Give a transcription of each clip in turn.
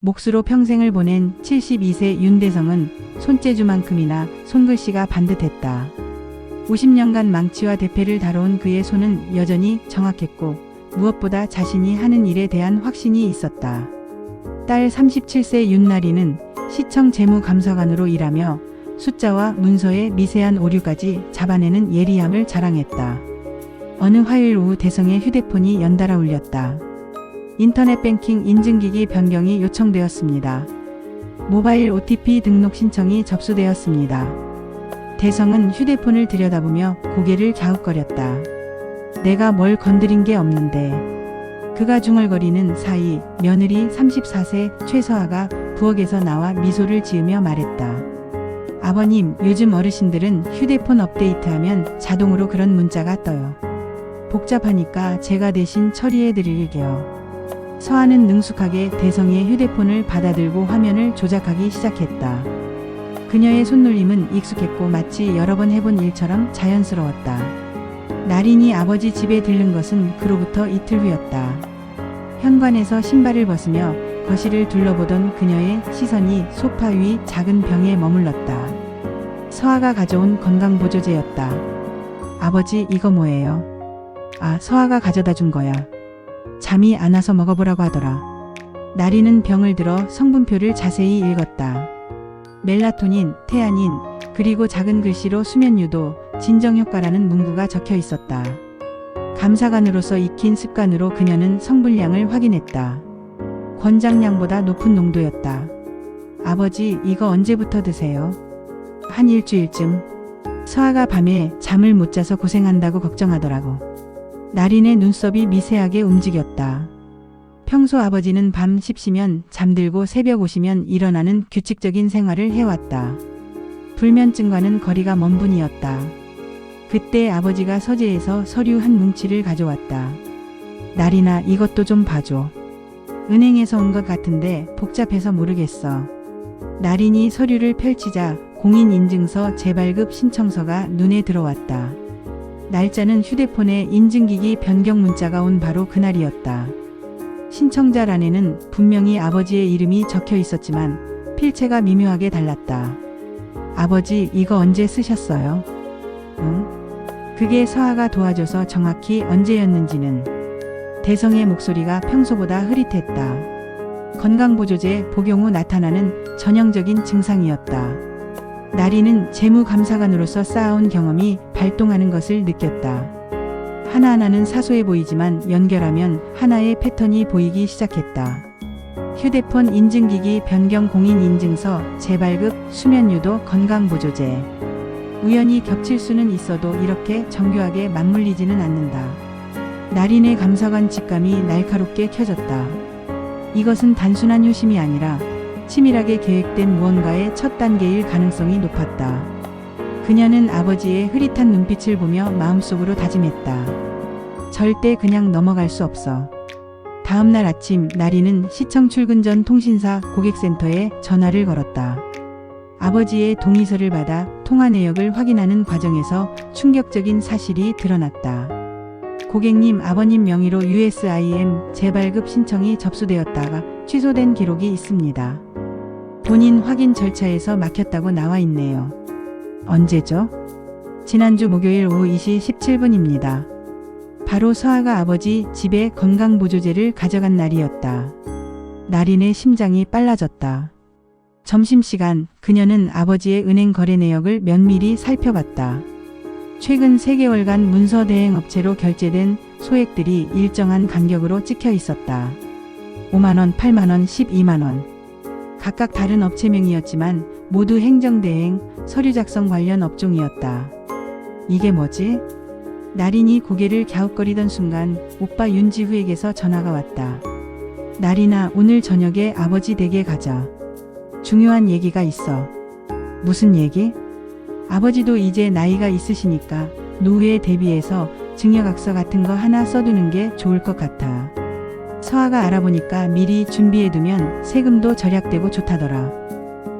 몫으로 평생을 보낸 72세 윤대성은 손재주만큼이나 손글씨가 반듯했다. 50년간 망치와 대패를 다뤄온 그의 손은 여전히 정확했고 무엇보다 자신이 하는 일에 대한 확신이 있었다. 딸 37세 윤나리는 시청 재무감사관으로 일하며 숫자와 문서의 미세한 오류까지 잡아내는 예리함을 자랑했다. 어느 화요일 오후 대성의 휴대폰이 연달아 울렸다. 인터넷 뱅킹 인증기기 변경이 요청되었습니다. 모바일 OTP 등록 신청이 접수되었습니다. 대성은 휴대폰을 들여다보며 고개를 갸웃거렸다. 내가 뭘 건드린 게 없는데. 그가 중얼거리는 사이 며느리 34세 최서아가 부엌에서 나와 미소를 지으며 말했다. 아버님, 요즘 어르신들은 휴대폰 업데이트하면 자동으로 그런 문자가 떠요. 복잡하니까 제가 대신 처리해 드릴게요. 서아는 능숙하게 대성의 휴대폰을 받아들고 화면을 조작하기 시작했다. 그녀의 손놀림은 익숙했고 마치 여러 번 해본 일처럼 자연스러웠다. 나린이 아버지 집에 들른 것은 그로부터 이틀 후였다. 현관에서 신발을 벗으며 거실을 둘러보던 그녀의 시선이 소파 위 작은 병에 머물렀다. 서아가 가져온 건강보조제였다. 아버지, 이거 뭐예요? 아, 서아가 가져다 준 거야. 잠이 안 와서 먹어보라고 하더라. 나리는 병을 들어 성분표를 자세히 읽었다. 멜라토닌, 테아닌, 그리고 작은 글씨로 수면유도, 진정효과라는 문구가 적혀 있었다. 감사관으로서 익힌 습관으로 그녀는 성분량을 확인했다. 권장량보다 높은 농도였다. 아버지, 이거 언제부터 드세요? 한 일주일쯤. 서아가 밤에 잠을 못 자서 고생한다고 걱정하더라고. 나린의 눈썹이 미세하게 움직였다. 평소 아버지는 밤 10시면 잠들고 새벽 5시면 일어나는 규칙적인 생활을 해왔다. 불면증과는 거리가 먼 분이었다. 그때 아버지가 서재에서 서류 한 뭉치를 가져왔다. 나린아, 이것도 좀 봐줘. 은행에서 온 것 같은데 복잡해서 모르겠어. 나린이 서류를 펼치자 공인인증서 재발급 신청서가 눈에 들어왔다. 날짜는 휴대폰에 인증기기 변경 문자가 온 바로 그날이었다. 신청자란에는 분명히 아버지의 이름이 적혀 있었지만 필체가 미묘하게 달랐다. 아버지, 이거 언제 쓰셨어요? 응? 그게 서아가 도와줘서 정확히 언제였는지는. 대성의 목소리가 평소보다 흐릿했다. 건강보조제 복용 후 나타나는 전형적인 증상이었다. 나리는 재무감사관으로서 쌓아온 경험이 발동하는 것을 느꼈다. 하나하나는 사소해 보이지만 연결하면 하나의 패턴이 보이기 시작했다. 휴대폰 인증기기 변경 공인인증서, 재발급, 수면유도, 건강보조제. 우연히 겹칠 수는 있어도 이렇게 정교하게 맞물리지는 않는다. 나린의 감사관 직감이 날카롭게 켜졌다. 이것은 단순한 효심이 아니라 치밀하게 계획된 무언가의 첫 단계일 가능성이 높았다. 그녀는 아버지의 흐릿한 눈빛을 보며 마음속으로 다짐했다. 절대 그냥 넘어갈 수 없어. 다음 날 아침 나리는 시청 출근 전 통신사 고객센터에 전화를 걸었다. 아버지의 동의서를 받아 통화 내역을 확인하는 과정에서 충격적인 사실이 드러났다. 고객님, 아버님 명의로 USIM 재발급 신청이 접수되었다가 취소된 기록이 있습니다. 본인 확인 절차에서 막혔다고 나와 있네요. 언제죠? 지난주 목요일 오후 2시 17분입니다. 바로 서아가 아버지 집에 건강보조제를 가져간 날이었다. 나린의 심장이 빨라졌다. 점심시간 그녀는 아버지의 은행 거래 내역을 면밀히 살펴봤다. 최근 3개월간 문서 대행 업체로 결제된 소액들이 일정한 간격으로 찍혀 있었다. 5만원, 8만원, 12만원. 각각 다른 업체명이었지만 모두 행정대행, 서류 작성 관련 업종이었다. 이게 뭐지? 나린이 고개를 갸웃거리던 순간 오빠 윤지후에게서 전화가 왔다. 나린아, 오늘 저녁에 아버지 댁에 가자. 중요한 얘기가 있어. 무슨 얘기? 아버지도 이제 나이가 있으시니까 노후에 대비해서 증여각서 같은 거 하나 써두는 게 좋을 것 같아. 서아가 알아보니까 미리 준비해두면 세금도 절약되고 좋다더라.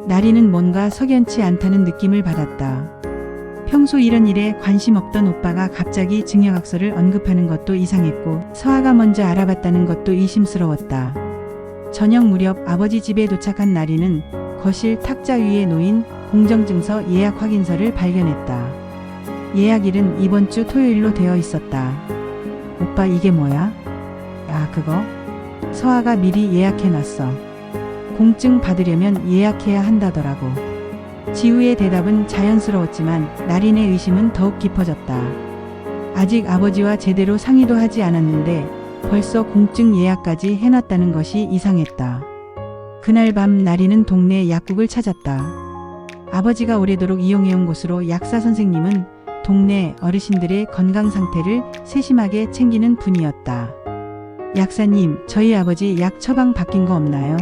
나리는 뭔가 석연치 않다는 느낌을 받았다. 평소 이런 일에 관심 없던 오빠가 갑자기 증여각서를 언급하는 것도 이상했고 서아가 먼저 알아봤다는 것도 의심스러웠다. 저녁 무렵 아버지 집에 도착한 나리는 거실 탁자 위에 놓인 공정증서 예약 확인서를 발견했다. 예약일은 이번 주 토요일로 되어 있었다. 오빠 이게 뭐야? 아, 그거? 서아가 미리 예약해놨어. 공증 받으려면 예약해야 한다더라고. 지우의 대답은 자연스러웠지만 나린의 의심은 더욱 깊어졌다. 아직 아버지와 제대로 상의도 하지 않았는데 벌써 공증 예약까지 해놨다는 것이 이상했다. 그날 밤 나린은 동네 약국을 찾았다. 아버지가 오래도록 이용해온 곳으로 약사 선생님은 동네 어르신들의 건강 상태를 세심하게 챙기는 분이었다. 약사님, 저희 아버지 약 처방 바뀐 거 없나요?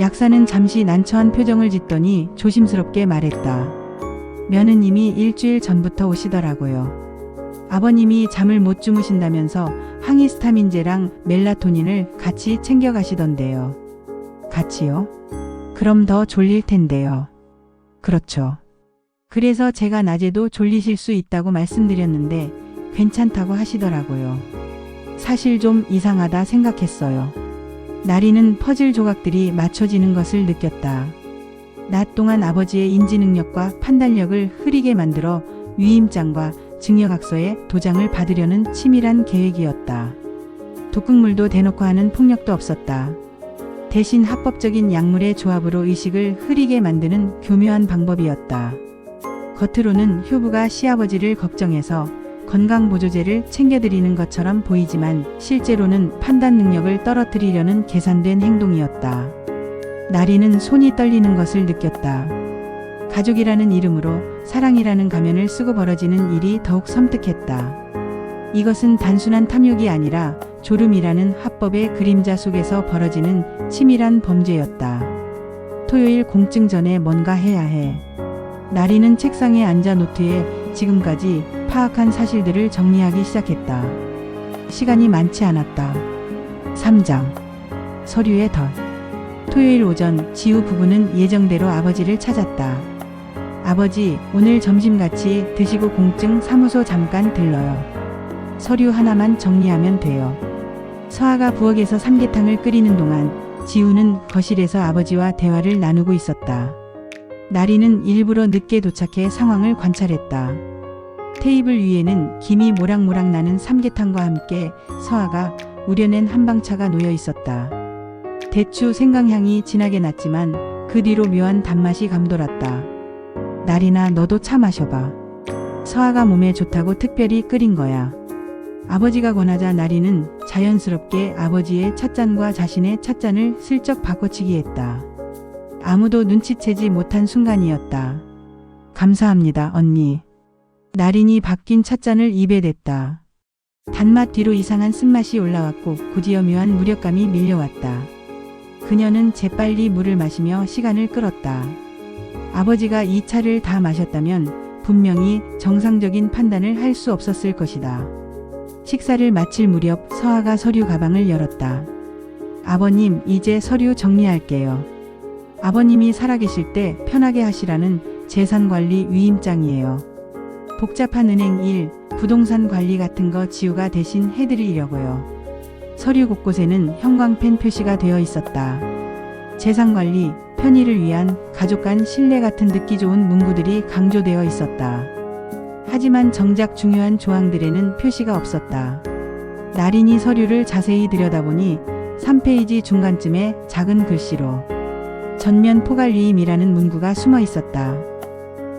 약사는 잠시 난처한 표정을 짓더니 조심스럽게 말했다. 며느님이 일주일 전부터 오시더라고요. 아버님이 잠을 못 주무신다면서 항히스타민제랑 멜라토닌을 같이 챙겨가시던데요. 같이요? 그럼 더 졸릴 텐데요. 그렇죠. 그래서 제가 낮에도 졸리실 수 있다고 말씀드렸는데 괜찮다고 하시더라고요. 사실 좀 이상하다 생각했어요. 나리는 퍼즐 조각들이 맞춰지는 것을 느꼈다. 낮 동안 아버지의 인지 능력과 판단력을 흐리게 만들어 위임장과 증여각서에 도장을 받으려는 치밀한 계획이었다. 독극물도 대놓고 하는 폭력도 없었다. 대신 합법적인 약물의 조합으로 의식을 흐리게 만드는 교묘한 방법이었다. 겉으로는 효부가 시아버지를 걱정해서 건강보조제를 챙겨드리는 것처럼 보이지만 실제로는 판단 능력을 떨어뜨리려는 계산된 행동이었다. 나리는 손이 떨리는 것을 느꼈다. 가족이라는 이름으로 사랑이라는 가면을 쓰고 벌어지는 일이 더욱 섬뜩했다. 이것은 단순한 탐욕이 아니라 졸음이라는 합법의 그림자 속에서 벌어지는 치밀한 범죄였다. 토요일 공증 전에 뭔가 해야 해. 나리는 책상에 앉아 노트에 지금까지 파악한 사실들을 정리하기 시작했다. 시간이 많지 않았다. 3장. 서류의 덧. 토요일 오전 지우 부부는 예정대로 아버지를 찾았다. 아버지, 오늘 점심 같이 드시고 공증 사무소 잠깐 들러요. 서류 하나만 정리하면 돼요. 서아가 부엌에서 삼계탕을 끓이는 동안 지우는 거실에서 아버지와 대화를 나누고 있었다. 나리는 일부러 늦게 도착해 상황을 관찰했다. 테이블 위에는 김이 모락모락 나는 삼계탕과 함께 서아가 우려낸 한방차가 놓여 있었다. 대추 생강향이 진하게 났지만 그 뒤로 묘한 단맛이 감돌았다. 나리나 너도 차 마셔봐. 서아가 몸에 좋다고 특별히 끓인 거야. 아버지가 권하자 나리는 자연스럽게 아버지의 찻잔과 자신의 찻잔을 슬쩍 바꿔치기 했다. 아무도 눈치채지 못한 순간이었다. 감사합니다, 언니. 나린이 바뀐 찻잔을 입에 댔다. 단맛 뒤로 이상한 쓴맛이 올라왔고 곧이어 묘한 무력감이 밀려왔다. 그녀는 재빨리 물을 마시며 시간을 끌었다. 아버지가 이 차를 다 마셨다면 분명히 정상적인 판단을 할 수 없었을 것이다. 식사를 마칠 무렵 서아가 서류 가방을 열었다. 아버님, 이제 서류 정리할게요. 아버님이 살아계실 때 편하게 하시라는 재산관리 위임장이에요. 복잡한 은행 일, 부동산 관리 같은 거 지우가 대신 해드리려고요. 서류 곳곳에는 형광펜 표시가 되어 있었다. 재산관리, 편의를 위한 가족 간 신뢰 같은 듣기 좋은 문구들이 강조되어 있었다. 하지만 정작 중요한 조항들에는 표시가 없었다. 나린이 서류를 자세히 들여다보니 3페이지 중간쯤에 작은 글씨로 전면 포괄위임이라는 문구가 숨어 있었다.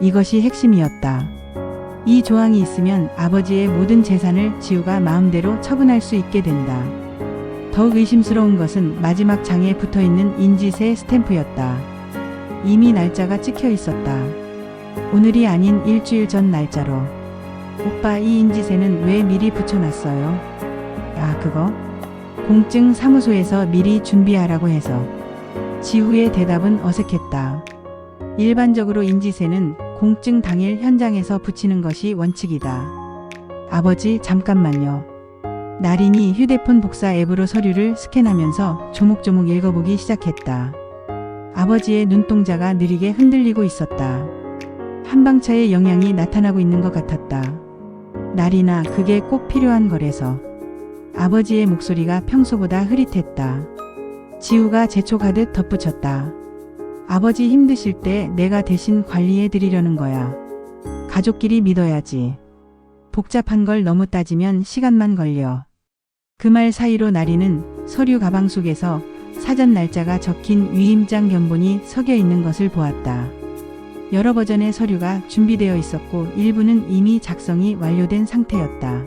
이것이 핵심이었다. 이 조항이 있으면 아버지의 모든 재산을 지우가 마음대로 처분할 수 있게 된다. 더욱 의심스러운 것은 마지막 장에 붙어있는 인지세 스탬프였다. 이미 날짜가 찍혀 있었다. 오늘이 아닌 일주일 전 날짜로. 오빠, 이 인지세는 왜 미리 붙여놨어요? 아, 그거? 공증 사무소에서 미리 준비하라고 해서. 지우의 대답은 어색했다. 일반적으로 인지세는 공증 당일 현장에서 붙이는 것이 원칙이다. 아버지, 잠깐만요. 나린이 휴대폰 복사 앱으로 서류를 스캔하면서 조목조목 읽어보기 시작했다. 아버지의 눈동자가 느리게 흔들리고 있었다. 한방차의 영향이 나타나고 있는 것 같았다. 나리나, 그게 꼭 필요한 거래서. 아버지의 목소리가 평소보다 흐릿했다. 지우가 재촉하듯 덧붙였다. 아버지 힘드실 때 내가 대신 관리해 드리려는 거야. 가족끼리 믿어야지. 복잡한 걸 너무 따지면 시간만 걸려. 그 말 사이로 나리는 서류 가방 속에서 사전 날짜가 적힌 위임장 견본이 섞여 있는 것을 보았다. 여러 버전의 서류가 준비되어 있었고 일부는 이미 작성이 완료된 상태였다.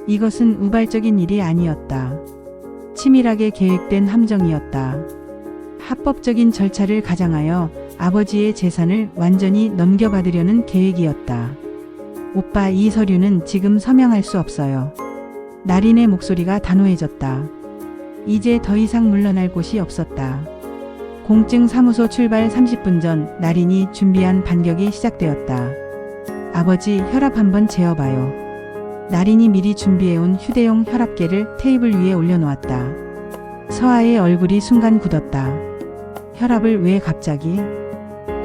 이것은 우발적인 일이 아니었다. 치밀하게 계획된 함정이었다. 합법적인 절차를 가장하여 아버지의 재산을 완전히 넘겨받으려는 계획이었다. 오빠, 이 서류는 지금 서명할 수 없어요. 나린의 목소리가 단호해졌다. 이제 더 이상 물러날 곳이 없었다. 공증 사무소 출발 30분 전 나린이 준비한 반격이 시작되었다. 아버지, 혈압 한번 재어봐요. 나린이 미리 준비해온 휴대용 혈압계를 테이블 위에 올려놓았다. 서아의 얼굴이 순간 굳었다. 혈압을 왜 갑자기?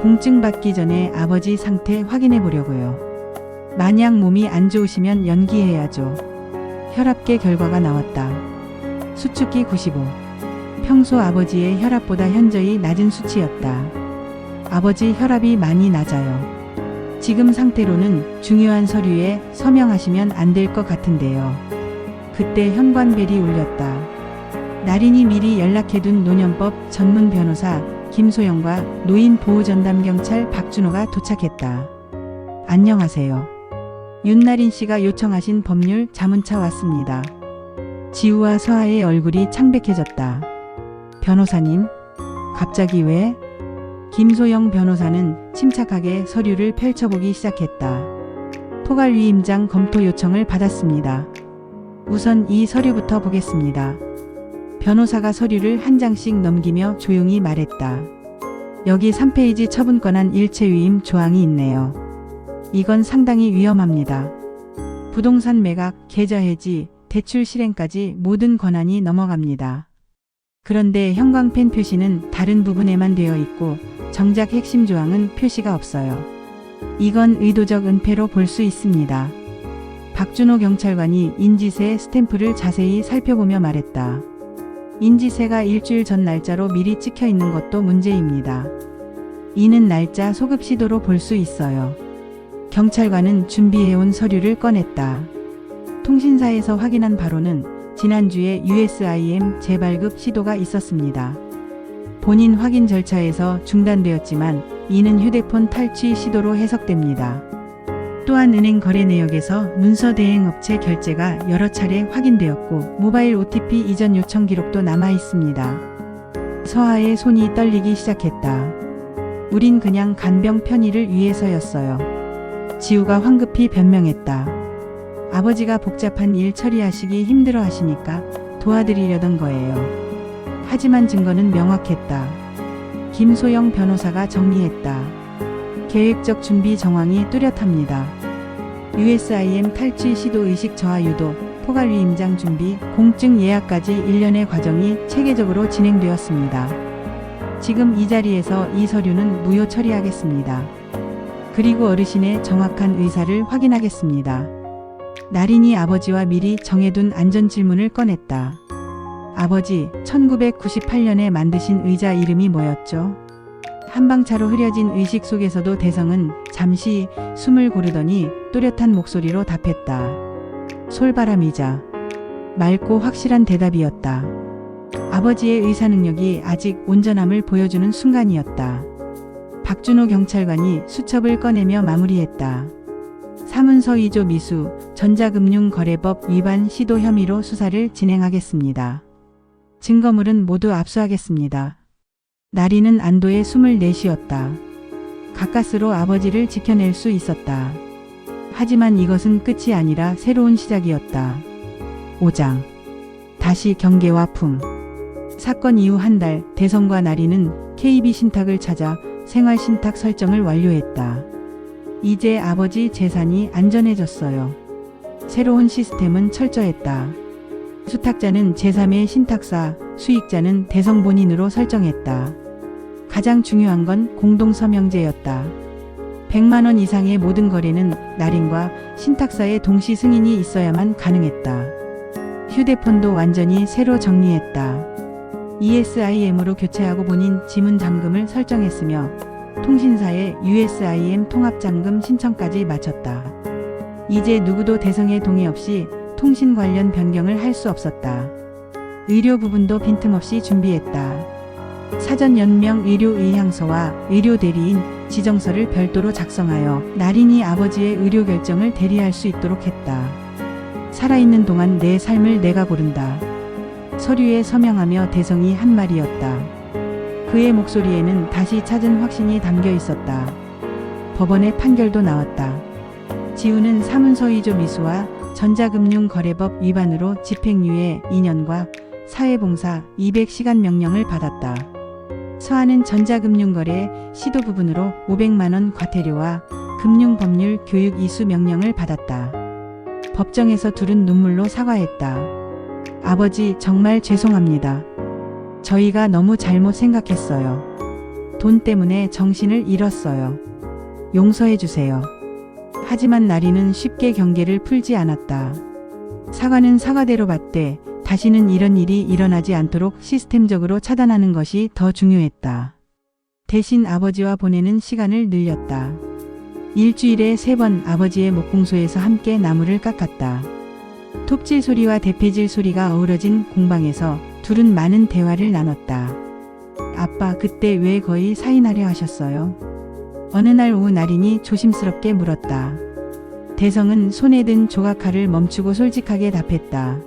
공증 받기 전에 아버지 상태 확인해 보려고요. 만약 몸이 안 좋으시면 연기해야죠. 혈압계 결과가 나왔다. 수축기 95. 평소 아버지의 혈압보다 현저히 낮은 수치였다. 아버지 혈압이 많이 낮아요. 지금 상태로는 중요한 서류에 서명하시면 안 될 것 같은데요. 그때 현관벨이 울렸다. 나린이 미리 연락해둔 노년법 전문 변호사 김소영과 노인보호전담경찰 박준호가 도착했다. 안녕하세요. 윤나린 씨가 요청하신 법률 자문차 왔습니다. 지우와 서아의 얼굴이 창백해졌다. 변호사님, 갑자기 왜? 김소영 변호사는 침착하게 서류를 펼쳐보기 시작했다. 토갈 위임장 검토 요청을 받았습니다. 우선 이 서류부터 보겠습니다. 변호사가 서류를 한 장씩 넘기며 조용히 말했다. 여기 3페이지 처분권한 일체 위임 조항이 있네요. 이건 상당히 위험합니다. 부동산 매각, 계좌 해지, 대출 실행까지 모든 권한이 넘어갑니다. 그런데 형광펜 표시는 다른 부분에만 되어 있고 정작 핵심 조항은 표시가 없어요. 이건 의도적 은폐로 볼 수 있습니다. 박준호 경찰관이 인지세 스탬프를 자세히 살펴보며 말했다. 인지세가 일주일 전 날짜로 미리 찍혀 있는 것도 문제입니다. 이는 날짜 소급 시도로 볼 수 있어요. 경찰관은 준비해온 서류를 꺼냈다. 통신사에서 확인한 바로는 지난주에 USIM 재발급 시도가 있었습니다. 본인 확인 절차에서 중단되었지만 이는 휴대폰 탈취 시도로 해석됩니다. 또한 은행 거래 내역에서 문서 대행 업체 결제가 여러 차례 확인되었고 모바일 OTP 이전 요청 기록도 남아 있습니다. 서아의 손이 떨리기 시작했다. 우린 그냥 간병 편의를 위해서였어요. 지우가 황급히 변명했다. 아버지가 복잡한 일 처리하시기 힘들어 하시니까 도와드리려던 거예요. 하지만 증거는 명확했다. 김소영 변호사가 정리했다. 계획적 준비 정황이 뚜렷합니다. USIM 탈취 시도 의식 저하 유도, 포괄 위임장 준비, 공증 예약까지 일련의 과정이 체계적으로 진행되었습니다. 지금 이 자리에서 이 서류는 무효 처리하겠습니다. 그리고 어르신의 정확한 의사를 확인하겠습니다. 나린이 아버지와 미리 정해둔 안전 질문을 꺼냈다. 아버지, 1998년에 만드신 의자 이름이 뭐였죠? 한방차로 흐려진 의식 속에서도 대성은 잠시 숨을 고르더니 또렷한 목소리로 답했다. 솔바람 의자. 맑고 확실한 대답이었다. 아버지의 의사 능력이 아직 온전함을 보여주는 순간이었다. 박준호 경찰관이 수첩을 꺼내며 마무리했다. 사문서 2조 미수, 전자금융거래법 위반 시도 혐의로 수사를 진행하겠습니다. 증거물은 모두 압수하겠습니다. 나리는 안도의 숨을 내쉬었다. 가까스로 아버지를 지켜낼 수 있었다. 하지만 이것은 끝이 아니라 새로운 시작이었다. 5장. 다시 경계와 품. 사건 이후 한 달, 대성과 나리는 KB 신탁을 찾아 생활신탁 설정을 완료했다. 이제 아버지 재산이 안전해졌어요. 새로운 시스템은 철저했다. 수탁자는 제3의 신탁사, 수익자는 대성 본인으로 설정했다. 가장 중요한 건 공동서명제였다. 100만 원 이상의 모든 거래는 나린과 신탁사의 동시 승인이 있어야만 가능했다. 휴대폰도 완전히 새로 정리했다. ESIM으로 교체하고 본인 지문 잠금을 설정했으며 통신사의 USIM 통합 잠금 신청까지 마쳤다. 이제 누구도 대성의 동의 없이 통신 관련 변경을 할 수 없었다. 의료 부분도 빈틈없이 준비했다. 사전 연명 의료 의향서와 의료 대리인 지정서를 별도로 작성하여 나린이 아버지의 의료 결정을 대리할 수 있도록 했다. 살아있는 동안 내 삶을 내가 고른다. 서류에 서명하며 대성이 한 말이었다. 그의 목소리에는 다시 찾은 확신이 담겨 있었다. 법원의 판결도 나왔다. 지우는 사문서위조 미수와 전자금융거래법 위반으로 집행유예 2년과 사회봉사 200시간 명령을 받았다. 서한은 전자금융거래 시도 부분으로 500만 원 과태료와 금융법률 교육 이수 명령을 받았다. 법정에서 둘은 눈물로 사과했다. 아버지, 정말 죄송합니다. 저희가 너무 잘못 생각했어요. 돈 때문에 정신을 잃었어요. 용서해 주세요. 하지만 나린은 쉽게 경계를 풀지 않았다. 사과는 사과대로 받되 다시는 이런 일이 일어나지 않도록 시스템적으로 차단하는 것이 더 중요했다. 대신 아버지와 보내는 시간을 늘렸다. 일주일에 3번 아버지의 목공소에서 함께 나무를 깎았다. 톱질 소리와 대패질 소리가 어우러진 공방에서 둘은 많은 대화를 나눴다. 아빠, 그때 왜 거의 사인하려 하셨어요? 어느 날 오후 나린이 조심스럽게 물었다. 대성은 손에 든 조각칼을 멈추고 솔직하게 답했다.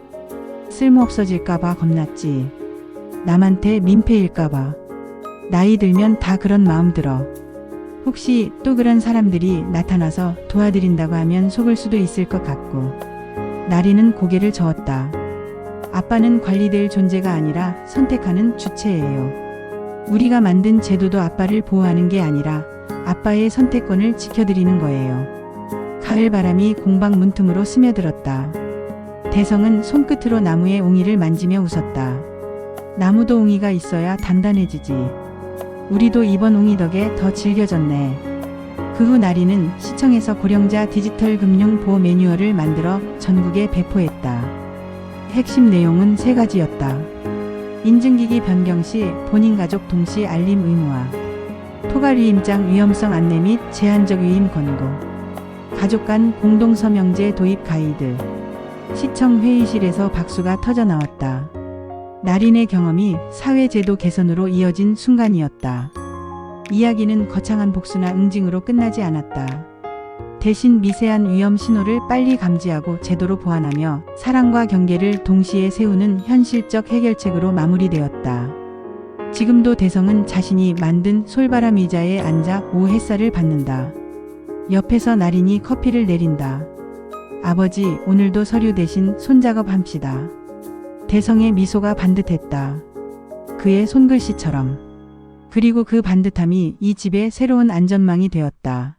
쓸모없어질까봐 겁났지. 남한테 민폐일까봐. 나이 들면 다 그런 마음 들어. 혹시 또 그런 사람들이 나타나서 도와드린다고 하면 속을 수도 있을 것 같고. 나린은 고개를 저었다. 아빠는 관리될 존재가 아니라 선택하는 주체예요. 우리가 만든 제도도 아빠를 보호하는 게 아니라 아빠의 선택권을 지켜드리는 거예요. 가을 바람이 공방 문틈으로 스며들었다. 대성은 손끝으로 나무의 옹이를 만지며 웃었다. 나무도 옹이가 있어야 단단해지지. 우리도 이번 옹이 덕에 더 질겨졌네. 그 후 나린은 시청에서 고령자 디지털 금융 보호 매뉴얼을 만들어 전국에 배포했다. 핵심 내용은 3가지였다. 인증기기 변경 시 본인 가족 동시 알림 의무화, 토갈 위임장 위험성 안내 및 제한적 위임 권고, 가족 간 공동 서명제 도입 가이드. 시청 회의실에서 박수가 터져 나왔다. 나린의 경험이 사회제도 개선으로 이어진 순간이었다. 이야기는 거창한 복수나 응징으로 끝나지 않았다. 대신 미세한 위험 신호를 빨리 감지하고 제도로 보완하며 사랑과 경계를 동시에 세우는 현실적 해결책으로 마무리되었다. 지금도 대성은 자신이 만든 솔바람 의자에 앉아 오후 햇살을 받는다. 옆에서 나린이 커피를 내린다. 아버지, 오늘도 서류 대신 손작업 합시다. 대성의 미소가 반듯했다. 그의 손글씨처럼. 그리고 그 반듯함이 이 집의 새로운 안전망이 되었다.